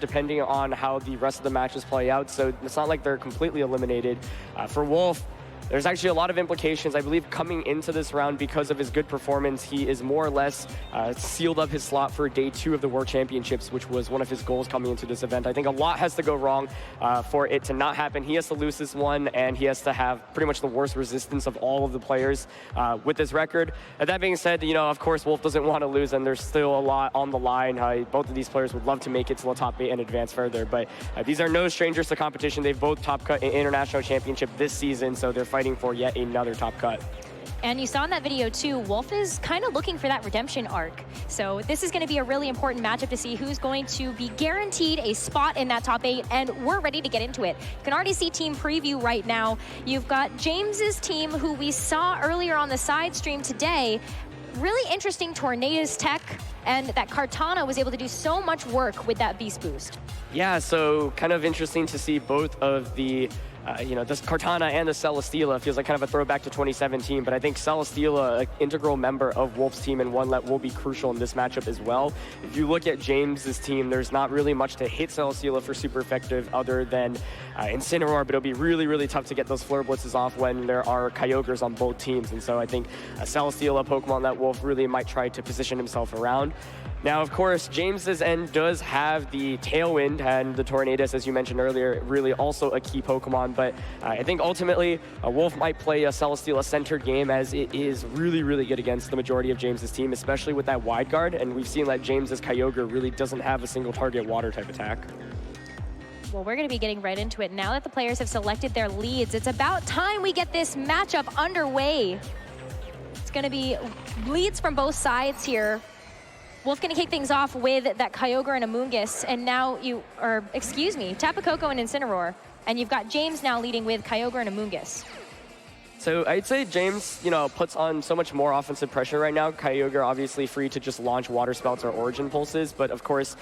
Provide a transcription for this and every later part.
depending on how the rest of the matches play out. So it's not like they're completely eliminated. For Wolfe, there's actually a lot of implications. I believe coming into this round, because of his good performance, he is more or less sealed up his slot for day 2 of the World Championships, which was one of his goals coming into this event. I think a lot has to go wrong for it to not happen. He has to lose this one, and he has to have pretty much the worst resistance of all of the players with this record. That being said, you know, of course, Wolfe doesn't want to lose, and there's still a lot on the line. Both of these players would love to make it to the top 8 and advance further, but these are no strangers to competition. They've both top cut in International Championship this season, so they're fighting for yet another top cut. And you saw in that video too, Wolfe is kind of looking for that redemption arc. So this is going to be a really important matchup to see who's going to be guaranteed a spot in that top 8, and we're ready to get into it. You can already see team preview right now. You've got James's team, who we saw earlier on the side stream today. Really interesting Tornado's tech, and that Kartana was able to do so much work with that Beast Boost. Yeah, so kind of interesting to see both of the you know, this Kartana and the Celesteela feels like kind of a throwback to 2017, but I think Celesteela, an integral member of Wolfe's team and one that will be crucial in this matchup as well. If you look at James's team, there's not really much to hit Celesteela for super effective other than Incineroar, but it'll be really, really tough to get those Flare Blitzes off when there are Kyogres on both teams, and so I think Celesteela, Pokemon that Wolfe really might try to position himself around. Now, of course, James's end does have the Tailwind and the Tornadus, as you mentioned earlier, really also a key Pokemon, but I think ultimately Wolfe might play a Celesteela-centered game, as it is really, really good against the majority of James's team, especially with that wide guard, and we've seen that James's Kyogre really doesn't have a single target water type attack. Well, we're going to be getting right into it. Now that the players have selected their leads, it's about time we get this matchup underway. It's going to be leads from both sides here. Wolfe going to kick things off with that Kyogre and Amoonguss, and now Tapu Koko and Incineroar. And you've got James now leading with Kyogre and Amoonguss. So I'd say James, you know, puts on so much more offensive pressure right now. Kyogre obviously free to just launch Water Spouts or Origin Pulses, but of course,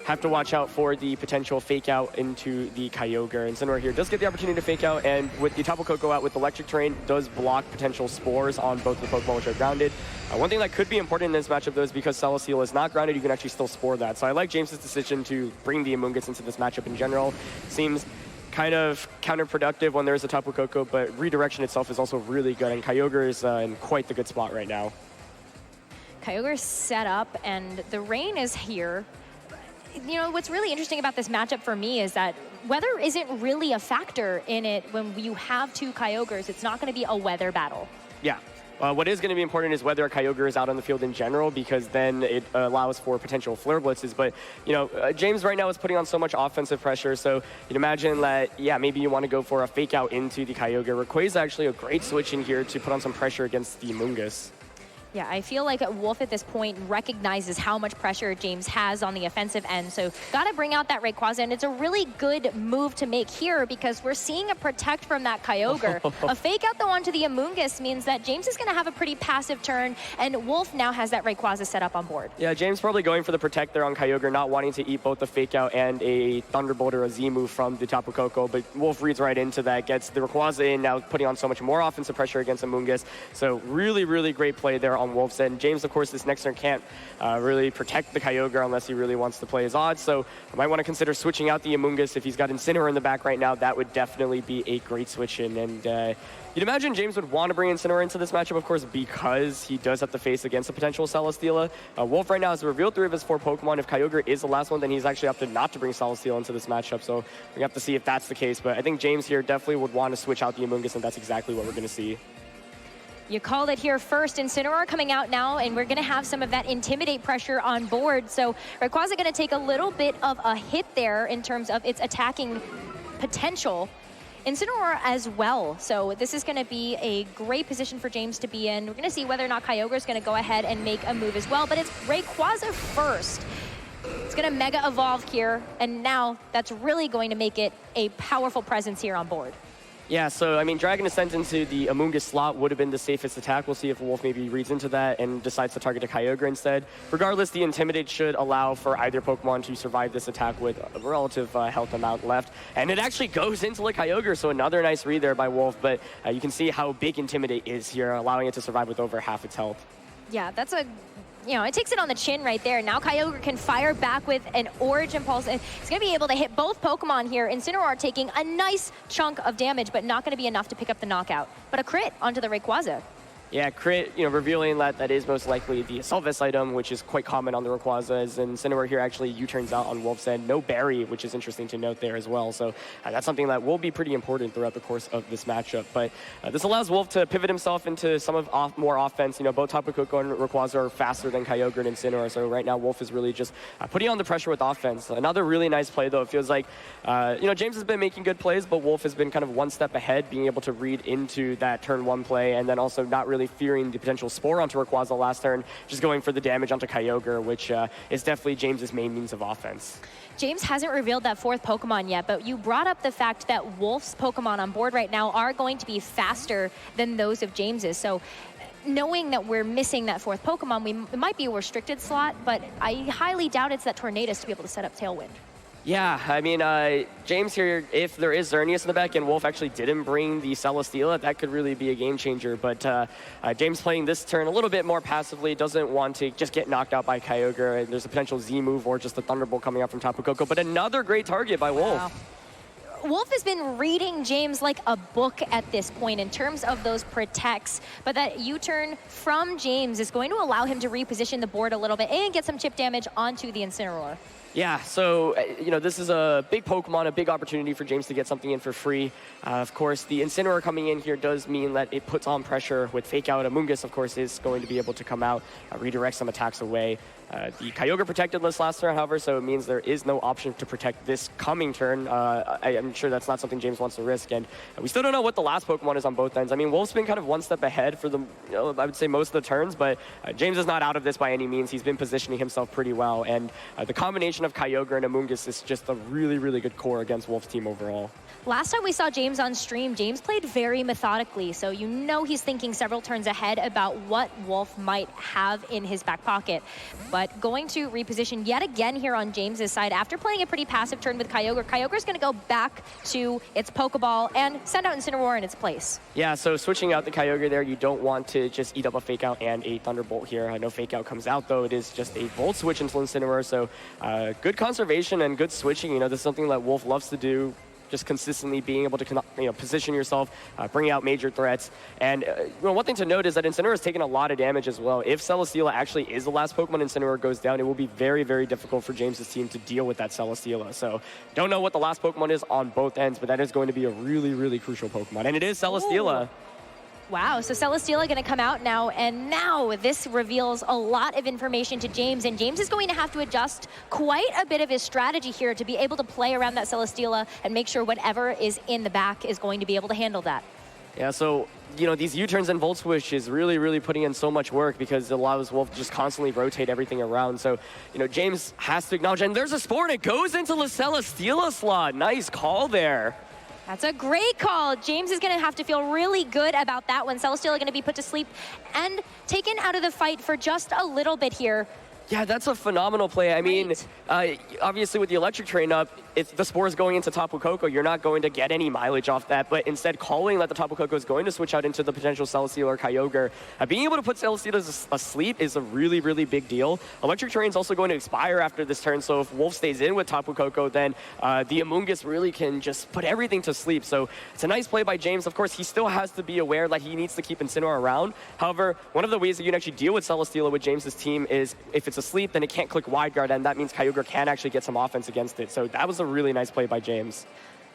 have to watch out for the potential fake out into the Kyogre. And Incineroar here does get the opportunity to fake out, and with the Tapu Koko out with Electric Terrain, does block potential spores on both the Pokemon which are grounded. One thing that could be important in this matchup, though, is because Celesteela is not grounded, you can actually still spore that. So I like James's decision to bring the Amoonguss into this matchup in general. Seems kind of counterproductive when there's a Tapu Koko, but redirection itself is also really good, and Kyogre is in quite the good spot right now. Kyogre's set up, and the rain is here. You know, what's really interesting about this matchup for me is that weather isn't really a factor in it when you have two Kyogres. It's not going to be a weather battle. Yeah. What is going to be important is whether a Kyogre is out on the field in general, because then it allows for potential Flare Blitzes. But, you know, James right now is putting on so much offensive pressure, so you'd imagine that, yeah, maybe you want to go for a fake out into the Kyogre. Rayquaza actually a great switch in here to put on some pressure against the Amoonguss. Yeah, I feel like Wolfe at this point recognizes how much pressure James has on the offensive end. So got to bring out that Rayquaza, and it's a really good move to make here because we're seeing a protect from that Kyogre. A fake out though onto the Amoonguss means that James is going to have a pretty passive turn, and Wolfe now has that Rayquaza set up on board. Yeah, James probably going for the protect there on Kyogre, not wanting to eat both the fake out and a Thunderbolt or a Z move from the Tapu Koko, but Wolfe reads right into that, gets the Rayquaza in, now putting on so much more offensive pressure against Amoonguss. So really, really great play there on Wolfe's end. James, of course, this next turn can't really protect the Kyogre unless he really wants to play his odds, so I might want to consider switching out the Amoonguss. If he's got Incineroar in the back right now, that would definitely be a great switch in, and you'd imagine James would want to bring Incineroar into this matchup, of course, because he does have to face against a potential Celesteela. Wolfe right now has revealed 3 of his 4 Pokemon. If Kyogre is the last one, then he's actually opted not to bring Celesteela into this matchup, so we have to see if that's the case, but I think James here definitely would want to switch out the Amoonguss, and that's exactly what we're going to see. You called it here first. Incineroar coming out now, and we're going to have some of that Intimidate pressure on board. So Rayquaza going to take a little bit of a hit there in terms of its attacking potential. Incineroar as well. So this is going to be a great position for James to be in. We're going to see whether or not Kyogre is going to go ahead and make a move as well, but it's Rayquaza first. It's going to Mega Evolve here, and now that's really going to make it a powerful presence here on board. Yeah, so I mean, Dragon Ascent into the Amoonguss slot would have been the safest attack. We'll see if Wolfe maybe reads into that and decides to target a Kyogre instead. Regardless, the Intimidate should allow for either Pokemon to survive this attack with a relative health amount left. And it actually goes into the Kyogre, so another nice read there by Wolfe, but you can see how big Intimidate is here, allowing it to survive with over half its health. Yeah, that's a you know, it takes it on the chin right there. Now Kyogre can fire back with an Origin Pulse. He's going to be able to hit both Pokemon here. Incineroar taking a nice chunk of damage, but not going to be enough to pick up the knockout. But a crit onto the Rayquaza. Yeah, crit, revealing that that is most likely the Assault Vest item, which is quite common on the Rayquazas. And Incineroar here actually U-turns out on Wolfe's end. No Berry, which is interesting to note there as well. So that's something that will be pretty important throughout the course of this matchup. But this allows Wolfe to pivot himself into some of more offense. Both Tapu Koko and Rayquaza are faster than Kyogre and Incineroar. So right now, Wolfe is really just putting on the pressure with offense. Another really nice play, though. It feels like, James has been making good plays, but Wolfe has been kind of one step ahead, being able to read into that turn 1 play, and then also not really fearing the potential Spore onto Rayquaza last turn, just going for the damage onto Kyogre, which is definitely James's main means of offense. James hasn't revealed that 4th Pokemon yet, but you brought up the fact that Wolfe's Pokemon on board right now are going to be faster than those of James's. So knowing that we're missing that 4th Pokemon, it might be a restricted slot, but I highly doubt it's that Tornadus to be able to set up Tailwind. Yeah, I mean, James here, if there is Xerneas in the back and Wolfe actually didn't bring the Celesteela, that could really be a game changer. But James playing this turn a little bit more passively, doesn't want to just get knocked out by Kyogre. There's a potential Z move or just a Thunderbolt coming out from Tapu Koko, but another great target by Wolfe. Wow. Wolfe has been reading James like a book at this point in terms of those protects, but that U-turn from James is going to allow him to reposition the board a little bit and get some chip damage onto the Incineroar. Yeah, so, this is a big Pokemon, a big opportunity for James to get something in for free. Of course, the Incineroar coming in here does mean that it puts on pressure with Fake Out. Amoonguss, of course, is going to be able to come out, redirect some attacks away. The Kyogre protected this last turn, however, so it means there is no option to protect this coming turn. I'm sure that's not something James wants to risk, and we still don't know what the last Pokemon is on both ends. I mean, Wolfe's been kind of one step ahead for the, I would say most of the turns, but James is not out of this by any means. He's been positioning himself pretty well, and the combination of Kyogre and Amoonguss is just a really, really good core against Wolfe's team overall. Last time we saw James on stream, James played very methodically, so he's thinking several turns ahead about what Wolfe might have in his back pocket. But going to reposition yet again here on James's side, after playing a pretty passive turn with Kyogre, Kyogre's going to go back to its Pokeball and send out Incineroar in its place. Yeah, so switching out the Kyogre there, you don't want to just eat up a Fake Out and a Thunderbolt here. I know Fake Out comes out, though. It is just a Volt Switch into Incineroar, so good conservation and good switching. This is something that Wolfe loves to do. Just consistently being able to position yourself, bring out major threats. And one thing to note is that Incineroar has taken a lot of damage as well. If Celesteela actually is the last Pokemon Incineroar goes down, it will be very, very difficult for James's team to deal with that Celesteela. So don't know what the last Pokemon is on both ends, but that is going to be a really, really crucial Pokemon. And it is Celesteela. Ooh. Wow, so Celesteela going to come out now, and now this reveals a lot of information to James, and James is going to have to adjust quite a bit of his strategy here to be able to play around that Celesteela and make sure whatever is in the back is going to be able to handle that. Yeah, so, these U-turns and Volt Switch is really, really putting in so much work because it allows Wolfe to just constantly rotate everything around. So, James has to acknowledge, and there's a Spore, and it goes into the Celesteela slot. Nice call there. That's a great call. James is going to have to feel really good about that one. Celesteela going to be put to sleep and taken out of the fight for just a little bit here. Yeah, that's a phenomenal play. I mean, obviously with the electric train up, if the Spore is going into Tapu Koko, you're not going to get any mileage off that, but instead calling that the Tapu Koko is going to switch out into the potential Celesteela or Kyogre. Being able to put Celesteela asleep is a really, really big deal. Electric Terrain is also going to expire after this turn, so if Wolfe stays in with Tapu Koko, then the Amoonguss really can just put everything to sleep. So it's a nice play by James. Of course, he still has to be aware that he needs to keep Incineroar around. However, one of the ways that you can actually deal with Celesteela with James's team is if it's asleep, then it can't click Wide Guard, and that means Kyogre can actually get some offense against it. So that was a really nice play by James.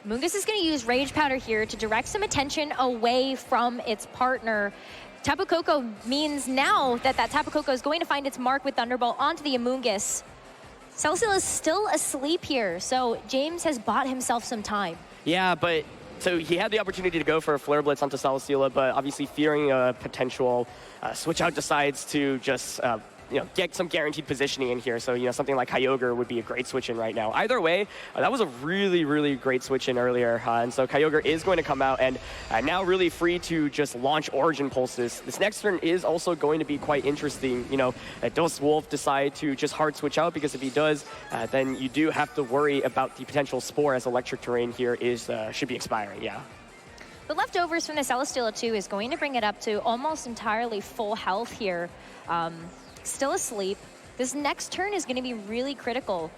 Amoonguss is going to use Rage Powder here to direct some attention away from its partner. Tapu Koko means now that Tapu Koko is going to find its mark with Thunderbolt onto the Amoonguss. Celesteela is still asleep here, so James has bought himself some time. Yeah, but so he had the opportunity to go for a Flare Blitz onto Celesteela, but obviously fearing a potential switch out, decides to just get some guaranteed positioning in here. So, something like Kyogre would be a great switch in right now. Either way, that was a really, really great switch in earlier. And so Kyogre is going to come out and now really free to just launch Origin Pulses. This next turn is also going to be quite interesting. Does Wolfe decide to just hard switch out? Because if he does, then you do have to worry about the potential Spore as Electric Terrain here should be expiring, yeah. The leftovers from the Celesteela 2 is going to bring it up to almost entirely full health here. still asleep. This next turn is going to be really critical.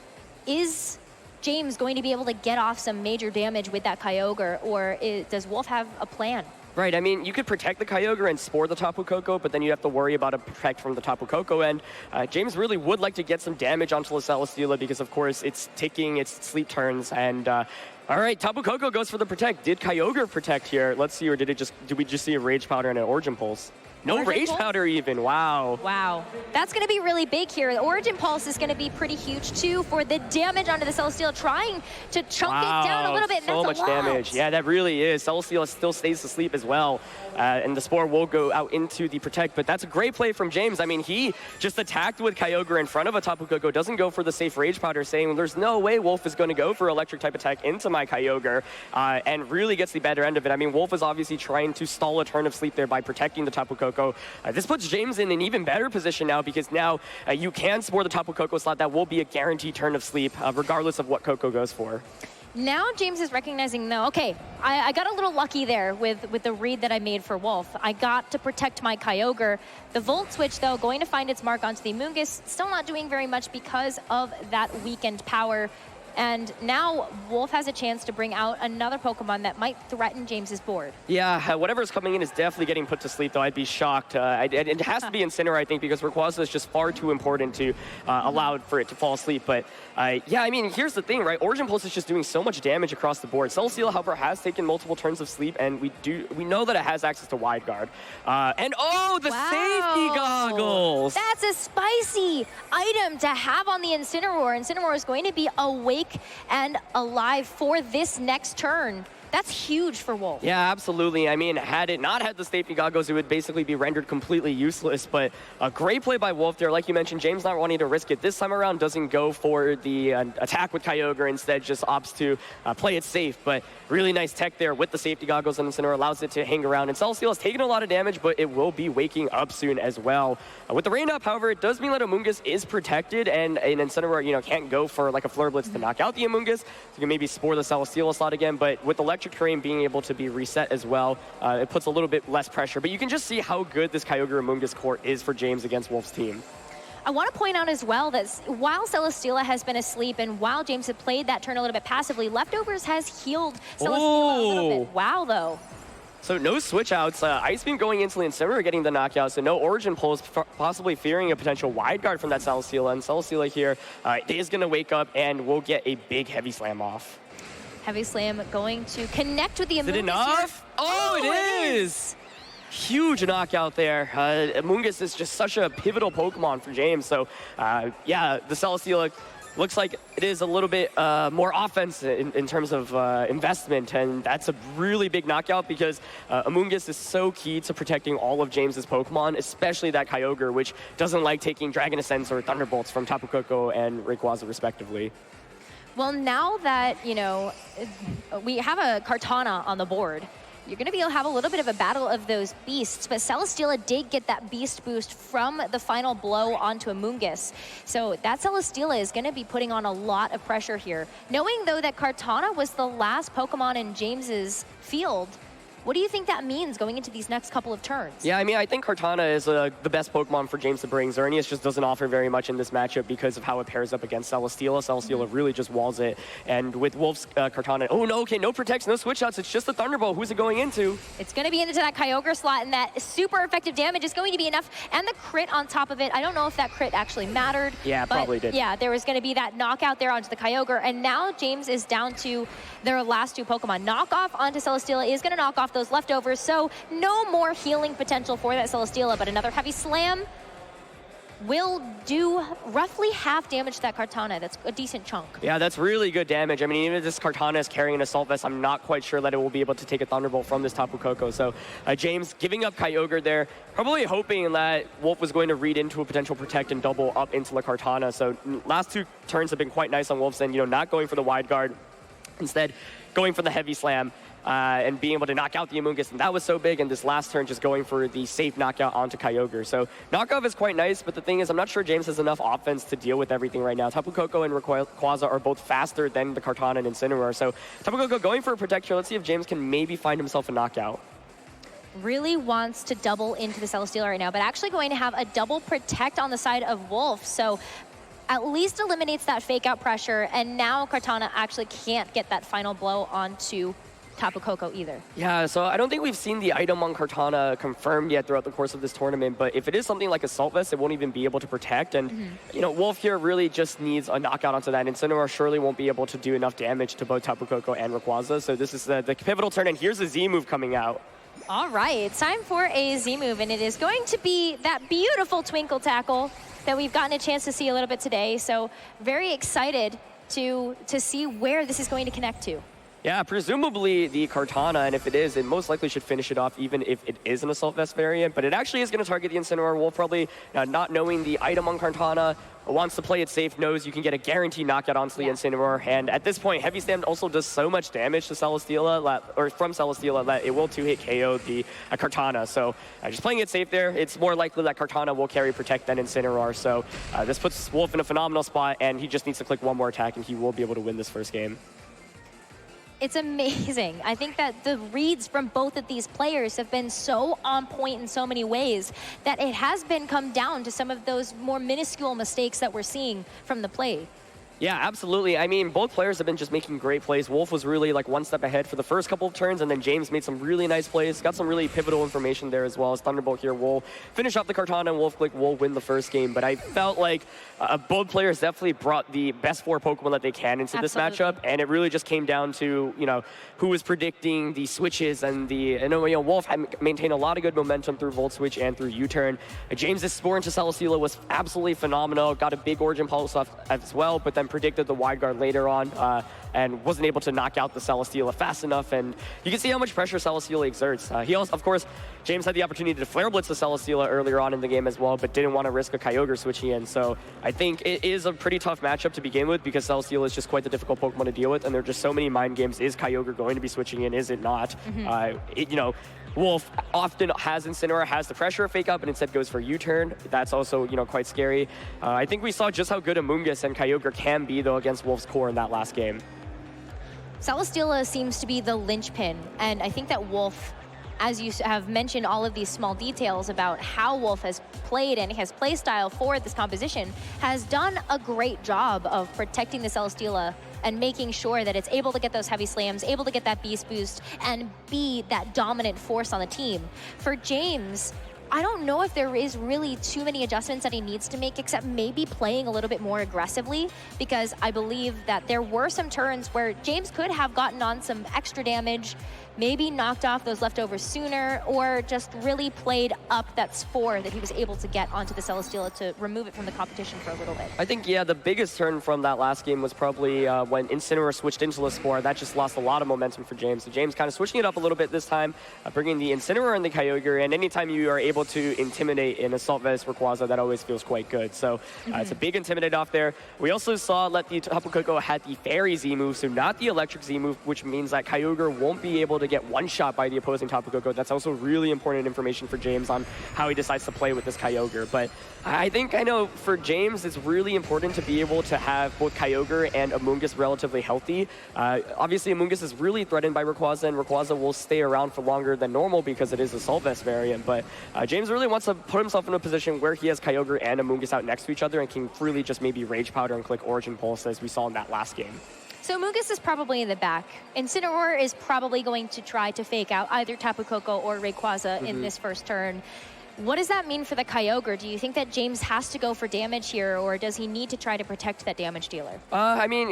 Is James going to be able to get off some major damage with that Kyogre, or does Wolfe have a plan? Right, I mean, you could protect the Kyogre and spore the Tapu Koko, but then you have to worry about a protect from the Tapu Koko end. James really would like to get some damage onto the Celesteela because, of course, it's taking its sleep turns. And, all right, Tapu Koko goes for the protect. Did Kyogre protect here? Let's see, or did we just see a Rage Powder and an Origin Pulse? No Rage Powder even, wow. Wow, that's gonna be really big here. The Origin Pulse is gonna be pretty huge too for the damage onto the Celesteela, trying to chunk it down a little bit, and so that's much damage. Yeah, that really is. Celesteela still stays asleep as well, and the Spore will go out into the Protect, but that's a great play from James. I mean, he just attacked with Kyogre in front of a Tapu Koko, doesn't go for the safe Rage Powder, saying, well, there's no way Wolfe is gonna go for Electric type attack into my Kyogre, and really gets the better end of it. I mean, Wolfe is obviously trying to stall a turn of sleep there by protecting the Tapu Koko. This puts James in an even better position now because now you can spore the Tapu Koko slot. That will be a guaranteed turn of sleep, regardless of what Koko goes for. Now James is recognizing, though, okay, I got a little lucky there with the read that I made for Wolfe. I got to protect my Kyogre. The Volt Switch, though, going to find its mark onto the Amoonguss, still not doing very much because of that weakened power. And now Wolfe has a chance to bring out another Pokemon that might threaten James's board. Yeah, whatever's coming in is definitely getting put to sleep, though. I'd be shocked. It has to be Incineroar, I think, because Rayquaza is just far too important to allow for it to fall asleep. But yeah, I mean, here's the thing, right? Origin Pulse is just doing so much damage across the board. Celesteela, however, has taken multiple turns of sleep, and we know that it has access to Wide Guard. And oh, the safety goggles! That's a spicy item to have on the Incineroar. Incineroar is going to be awake and alive for this next turn. That's huge for Wolfe. Yeah, absolutely. I mean, had it not had the safety goggles, it would basically be rendered completely useless. But a great play by Wolfe there. Like you mentioned, James not wanting to risk it this time around, doesn't go for the attack with Kyogre, instead just opts to play it safe. But really nice tech there with the safety goggles, and Incineroar allows it to hang around. And Celesteela has taken a lot of damage, but it will be waking up soon as well. With the rain up, however, it does mean that Amoonguss is protected, and Incineroar, can't go for like a Flare Blitz to knock out the Amoonguss. So you can maybe spore the Celesteela slot again, but with Electric Terrain being able to be reset as well, it puts a little bit less pressure. But you can just see how good this Kyogre Amoonguss core is for James against Wolfe's team. I want to point out as well that while Celesteela has been asleep and while James had played that turn a little bit passively, Leftovers has healed Celesteela a little bit. Wow, though. So no switch outs. Ice Beam going into the Incineroar getting the knockout, so no Origin Pulse, possibly fearing a potential Wide Guard from that Celesteela. And Celesteela here is going to wake up and will get a big Heavy Slam off. Heavy Slam going to connect with the Amoonguss. Is it enough? Oh, it is! Huge knockout there. Amoonguss is just such a pivotal Pokemon for James. So, yeah, the Celesteela looks like it is a little bit more offense in terms of investment, and that's a really big knockout because Amoonguss is so key to protecting all of James's Pokemon, especially that Kyogre, which doesn't like taking Dragon Ascents or Thunderbolts from Tapu Koko and Rayquaza, respectively. Well, now that, we have a Kartana on the board, you're going to be able to have a little bit of a battle of those beasts, but Celesteela did get that beast boost from the final blow onto Amoonguss. So that Celesteela is going to be putting on a lot of pressure here. Knowing, though, that Kartana was the last Pokemon in James's field, what do you think that means going into these next couple of turns? Yeah, I mean, I think Kartana is the best Pokemon for James to bring. Xerneas just doesn't offer very much in this matchup because of how it pairs up against Celesteela. Celesteela really just walls it. And with Wolfe's Kartana, oh no, okay, no protects, no switch outs. It's just a Thunderbolt. Who's it going into? It's going to be into that Kyogre slot, and that super effective damage is going to be enough. And the crit on top of it, I don't know if that crit actually mattered. Yeah, but probably did. Yeah, there was going to be that knockout there onto the Kyogre. And now James is down to their last two Pokemon. Knockoff onto Celesteela is going to knock off those leftovers. So no more healing potential for that Celesteela, but another Heavy Slam will do roughly half damage to that Kartana. That's a decent chunk. Yeah, that's really good damage. I mean, even if this Kartana is carrying an Assault Vest, I'm not quite sure that it will be able to take a Thunderbolt from this Tapu Koko. So James giving up Kyogre there, probably hoping that Wolfe was going to read into a potential Protect and double up into the Kartana. So last two turns have been quite nice on Wolfe's end, not going for the Wide Guard, instead going for the Heavy Slam. And being able to knock out the Amoonguss, and that was so big, and this last turn just going for the safe knockout onto Kyogre. So knockoff is quite nice, but the thing is, I'm not sure James has enough offense to deal with everything right now. Tapu Koko and Rayquaza are both faster than the Kartana and Incineroar, so Tapu Koko going for a Protect here. Let's see if James can maybe find himself a knockout. really wants to double into the Celesteela right now, but actually going to have a double protect on the side of Wolfe. So at least eliminates that fake out pressure, and now Kartana actually can't get that final blow onto Tapu Koko either. Yeah, so I don't think we've seen the item on Kartana confirmed yet throughout the course of this tournament, but if it is something like Assault Vest, it won't even be able to protect, and you know, Wolfe here really just needs a knockout onto that. Incineroar surely won't be able to do enough damage to both Tapu Koko and Rayquaza, so this is the pivotal turn, and here's a Z move coming out. All right, it's time for a Z move, and it is going to be that beautiful Twinkle Tackle that we've gotten a chance to see a little bit today, so very excited to see where this is going to connect to. Yeah, presumably the Kartana, and if it is, it most likely should finish it off even if it is an Assault Vest variant, but it actually is going to target the Incineroar. Wolfe probably, not knowing the item on Kartana, wants to play it safe, knows you can get a guaranteed knockout onto the Incineroar, and at this point, Heavy Slam also does so much damage to Celesteela, or from Celesteela, that it will 2-hit KO the Kartana, so just playing it safe there, it's more likely that Kartana will carry Protect than Incineroar, so this puts Wolfe in a phenomenal spot, and he just needs to click one more attack, and he will be able to win this first game. It's amazing. I think that the reads from both of these players have been so on point in so many ways that it has been come down to some of those more minuscule mistakes that we're seeing from the play. Yeah, absolutely. I mean, both players have been just making great plays. Wolfe was really like one step ahead for the first couple of turns, and then James made some really nice plays. Got some really pivotal information there as well as Thunderbolt here will finish off the Kartana, and Wolfe Glick will win the first game. But I felt like both players definitely brought the best 4 Pokemon that they can into this matchup, and it really just came down to, you know, who was predicting the switches and the, Wolfe had maintained a lot of good momentum through Volt Switch and through U-turn. James' Spore into Celesteela was absolutely phenomenal. Got a big Origin Pulse off as well, but then predicted the wide guard later on and wasn't able to knock out the Celesteela fast enough, and you can see how much pressure Celesteela exerts. He also, of course, James had the opportunity to Flare Blitz the Celesteela earlier on in the game as well, but didn't want to risk a Kyogre switching in, so I think it is a pretty tough matchup to begin with because Celesteela is just quite the difficult Pokemon to deal with, and there are just so many mind games. Is Kyogre going to be switching in? Is it not? Wolfe often has Incineroar, has the pressure of Fake Out, but instead goes for U-turn. That's also, quite scary. I think we saw just how good Amoonguss and Kyogre can be, though, against Wolfe's core in that last game. Celesteela seems to be the linchpin, and I think that Wolfe, as you have mentioned all of these small details about how Wolfe has played and his play style for this composition, has done a great job of protecting the Celesteela and making sure that it's able to get those heavy slams, able to get that beast boost, and be that dominant force on the team. For James, I don't know if there is really too many adjustments that he needs to make, except maybe playing a little bit more aggressively, because I believe that there were some turns where James could have gotten on some extra damage, maybe knocked off those leftovers sooner, or just really played up that Spore that he was able to get onto the Celesteela to remove it from the competition for a little bit. I think, the biggest turn from that last game was probably when Incineroar switched into the Spore. That just lost a lot of momentum for James. So James kind of switching it up a little bit this time, bringing the Incineroar and the Kyogre, and anytime you are able to intimidate an Assault Vest Rayquaza, that always feels quite good. So it's a big intimidate off there. We also saw that the Tapu Koko had the Fairy Z move, so not the Electric Z move, which means that Kyogre won't be able to get one shot by the opposing Tapu Koko. That's also really important information for James on how he decides to play with this Kyogre. But I know for James, it's really important to be able to have both Kyogre and Amoonguss relatively healthy. Obviously, Amoonguss is really threatened by Rayquaza, and Rayquaza will stay around for longer than normal because it is a Assault Vest variant. But James really wants to put himself in a position where he has Kyogre and Amoonguss out next to each other and can freely just maybe Rage Powder and click Origin Pulse as we saw in that last game. So Amoonguss is probably in the back. Incineroar is probably going to try to fake out either Tapu Koko or Rayquaza in this first turn. What does that mean for the Kyogre? Do you think that James has to go for damage here, or does he need to try to protect that damage dealer?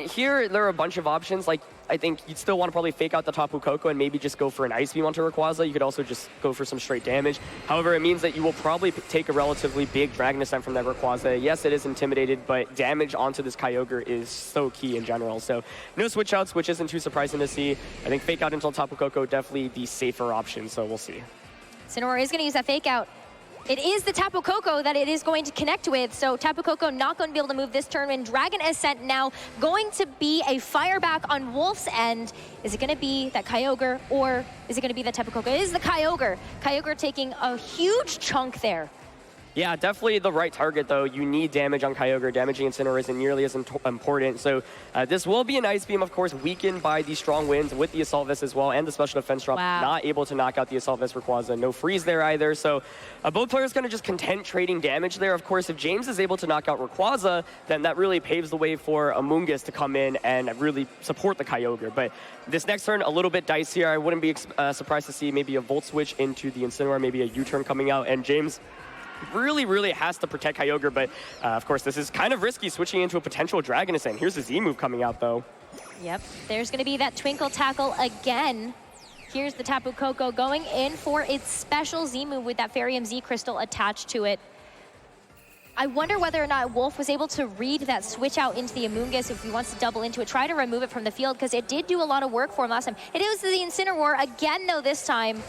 Here there are a bunch of options. Like, I think you'd still want to probably fake out the Tapu Koko and maybe just go for an Ice Beam onto Rayquaza. You could also just go for some straight damage. However, it means that you will probably take a relatively big Dragon Ascent from that Rayquaza. Yes, it is intimidated, but damage onto this Kyogre is so key in general. So no switch outs, which isn't too surprising to see. I think fake out until Tapu Koko definitely the safer option, so we'll see. Incineroar is going to use that fake out. It is the Tapu Koko that it is going to connect with, so Tapu Koko not going to be able to move this turn, and Dragon Ascent now going to be a fire back on Wolfe's end. Is it going to be that Kyogre, or is it going to be that Tapu Koko? It is the Kyogre. Kyogre taking a huge chunk there. Yeah, definitely the right target, though. You need damage on Kyogre. Damaging Incineroar isn't nearly as important. So this will be an Ice Beam, of course, weakened by the strong winds with the Assault Vest as well, and the special defense drop. Wow. Not able to knock out the Assault Vest Rayquaza. No freeze there either. So both players kind of just content trading damage there. Of course, if James is able to knock out Rayquaza, then that really paves the way for Amoonguss to come in and really support the Kyogre. But this next turn, a little bit dicier. I wouldn't be surprised to see maybe a Volt Switch into the Incineroar, maybe a U-turn coming out, and James really has to protect Kyogre, but of course this is kind of risky switching into a potential Dragon Ascent. Here's the Z move coming out though. Yep, there's gonna be that Twinkle Tackle again. Here's the Tapu Koko going in for its special Z move with that Fairy Z crystal attached to it. I wonder whether or not Wolfe was able to read that switch out into the Amoonguss if he wants to double into it, try to remove it from the field, because it did do a lot of work for him last time. It was the Incineroar again though this time.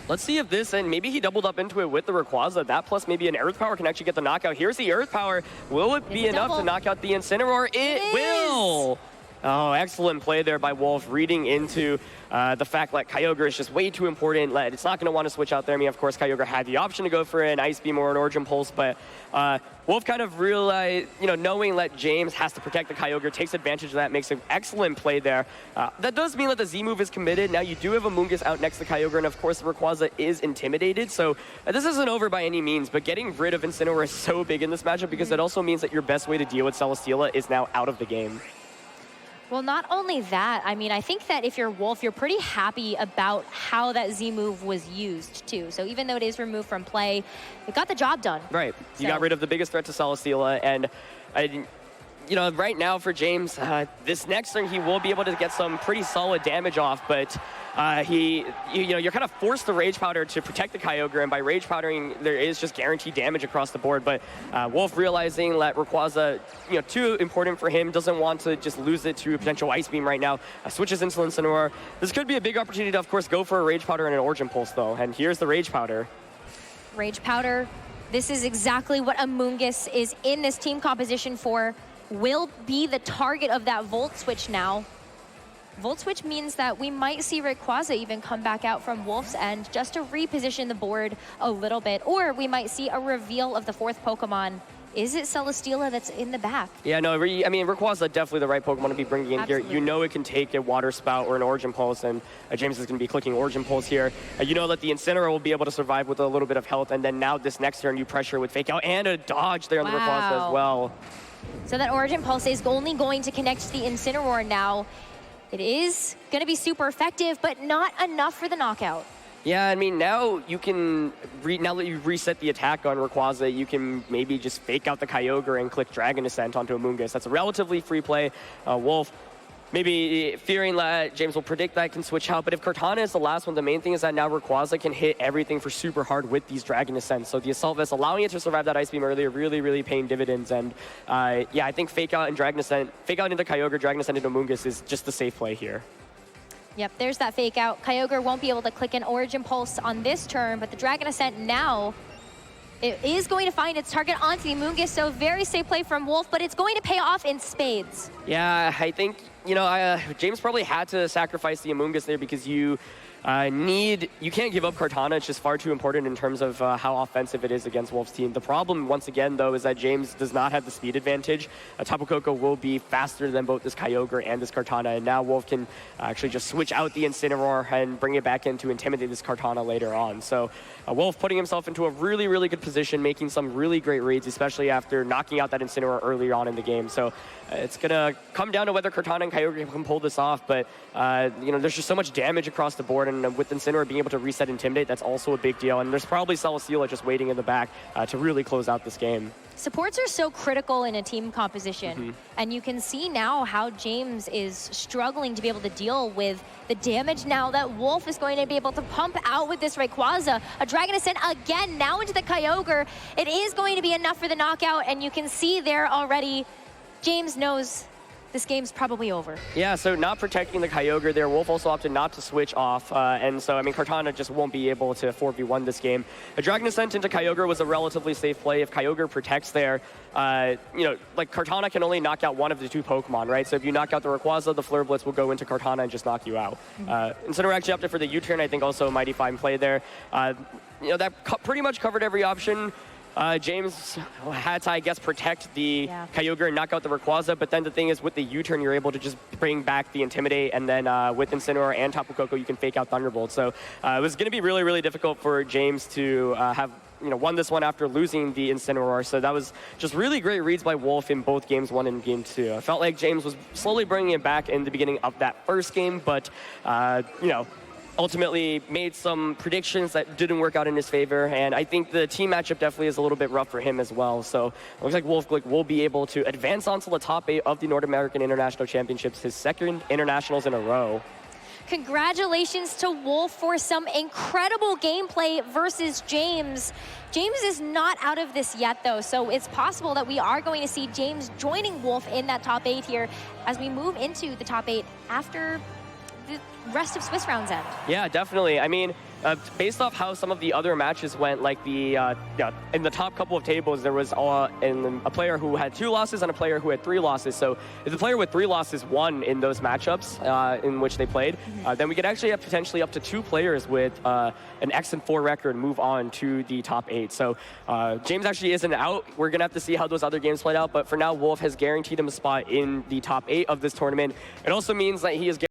Let's see if this, and maybe he doubled up into it with the Rayquaza. That plus maybe an Earth Power can actually get the knockout. Here's the Earth Power. Will it be enough to knock out the Incineroar? It will! Oh, excellent play there by Wolfe, reading into the fact that Kyogre is just way too important. It's not going to want to switch out there. I mean, of course, Kyogre had the option to go for an Ice Beam or an Origin Pulse, but Wolfe kind of realized, knowing that James has to protect the Kyogre, takes advantage of that, makes an excellent play there. That does mean that the Z move is committed. Now you do have Amoonguss out next to Kyogre, and of course, Rayquaza is intimidated, so this isn't over by any means, but getting rid of Incineroar is so big in this matchup because it also means that your best way to deal with Celesteela is now out of the game. Well, not only that, I mean, I think that if you're Wolfe, you're pretty happy about how that Z move was used, too. So even though it is removed from play, it got the job done. Right. You got rid of the biggest threat to Celesteela, and right now for James, this next turn he will be able to get some pretty solid damage off, but you're kind of forced to Rage Powder to protect the Kyogre, and by Rage Powdering, there is just guaranteed damage across the board. But Wolfe realizing that Rayquaza, too important for him, doesn't want to just lose it to a potential Ice Beam right now, switches into Incineroar. This could be a big opportunity to, of course, go for a Rage Powder and an Origin Pulse, though, and here's the Rage Powder. Rage Powder, this is exactly what Amoonguss is in this team composition for. Will be the target of that Volt Switch now. Volt Switch means that we might see Rayquaza even come back out from Wolfe's end just to reposition the board a little bit, or we might see a reveal of the fourth Pokemon. Is it Celesteela that's in the back? Yeah, no, I mean, Rayquaza definitely the right Pokemon to be bringing in here. You know it can take a Water Spout or an Origin Pulse, and James is going to be clicking Origin Pulse here. You know that the Incineroar will be able to survive with a little bit of health, and then now this next turn you pressure with Fake Out and a dodge there on the Rayquaza as well. So that Origin Pulse is only going to connect to the Incineroar now. It is going to be super effective, but not enough for the knockout. Yeah, I mean, now you can, now that you've reset the attack on Rayquaza, you can maybe just fake out the Kyogre and click Dragon Ascent onto Amoonguss. That's a relatively free play. Wolfe, maybe fearing that James will predict that can switch out, but if Kartana is the last one, the main thing is that now Rayquaza can hit everything for super hard with these Dragon Ascents. So the Assault Vest allowing it to survive that Ice Beam earlier, really paying dividends. And yeah, I think Fake Out and Dragon Ascent, Fake Out into Kyogre, Dragon Ascent into Amoonguss is just the safe play here. Yep, there's that Fake Out. Kyogre won't be able to click an Origin Pulse on this turn, but the Dragon Ascent now, it is going to find its target onto the Amoonguss, so very safe play from Wolfe, but it's going to pay off in spades. Yeah, I think, James probably had to sacrifice the Amoonguss there because you can't give up Kartana. It's just far too important in terms of how offensive it is against Wolfe's team. The problem, once again, though, is that James does not have the speed advantage. Tapu Koko will be faster than both this Kyogre and this Kartana, and now Wolfe can actually just switch out the Incineroar and bring it back in to intimidate this Kartana later on. So Wolfe putting himself into a really good position, making some really great reads, especially after knocking out that Incineroar earlier on in the game. So it's going to come down to whether Kartana and Kyogre can pull this off, but there's just so much damage across the board, and with Incineroar being able to reset Intimidate, that's also a big deal, and there's probably Celesteela just waiting in the back to really close out this game. Supports are so critical in a team composition, and you can see now how James is struggling to be able to deal with the damage now that Wolfe is going to be able to pump out with this Rayquaza. A Dragon Ascent again, now into the Kyogre. It is going to be enough for the knockout, and you can see there already, James knows this game's probably over. Yeah, so not protecting the Kyogre there. Wolfe also opted not to switch off, and so, I mean, Kartana just won't be able to 4v1 this game. A Dragon Ascent into Kyogre was a relatively safe play. If Kyogre protects there, like Kartana can only knock out one of the two Pokemon, right? So if you knock out the Rayquaza, the Flare Blitz will go into Kartana and just knock you out. Incineroar actually opted for the U-turn, I think also a mighty fine play there. That pretty much covered every option. James had to, I guess, protect the Kyogre and knock out the Rayquaza, but then the thing is, with the U-turn, you're able to just bring back the Intimidate, and then with Incineroar and Tapu Koko, you can fake out Thunderbolt. So it was going to be really, really difficult for James to have won this one after losing the Incineroar. So that was just really great reads by Wolfe in both games 1 and game 2. I felt like James was slowly bringing it back in the beginning of that first game, but ultimately made some predictions that didn't work out in his favor, and I think the team matchup definitely is a little bit rough for him as well. So it looks like Wolfe Glick will be able to advance onto the top 8 of the North American International Championships, his second internationals in a row. Congratulations to Wolfe for some incredible gameplay versus James. James is not out of this yet, though, so it's possible that we are going to see James joining Wolfe in that top 8 here as we move into the top 8 after the rest of Swiss rounds end. Yeah, definitely. I mean, based off how some of the other matches went, like the in the top couple of tables, there was a player who had 2 losses and a player who had 3 losses. So if the player with 3 losses won in those matchups in which they played, then we could actually have potentially up to 2 players with an X and 4 record move on to the top 8. So James actually isn't out. We're gonna have to see how those other games played out. But for now, Wolfe has guaranteed him a spot in the top 8 of this tournament. It also means that he is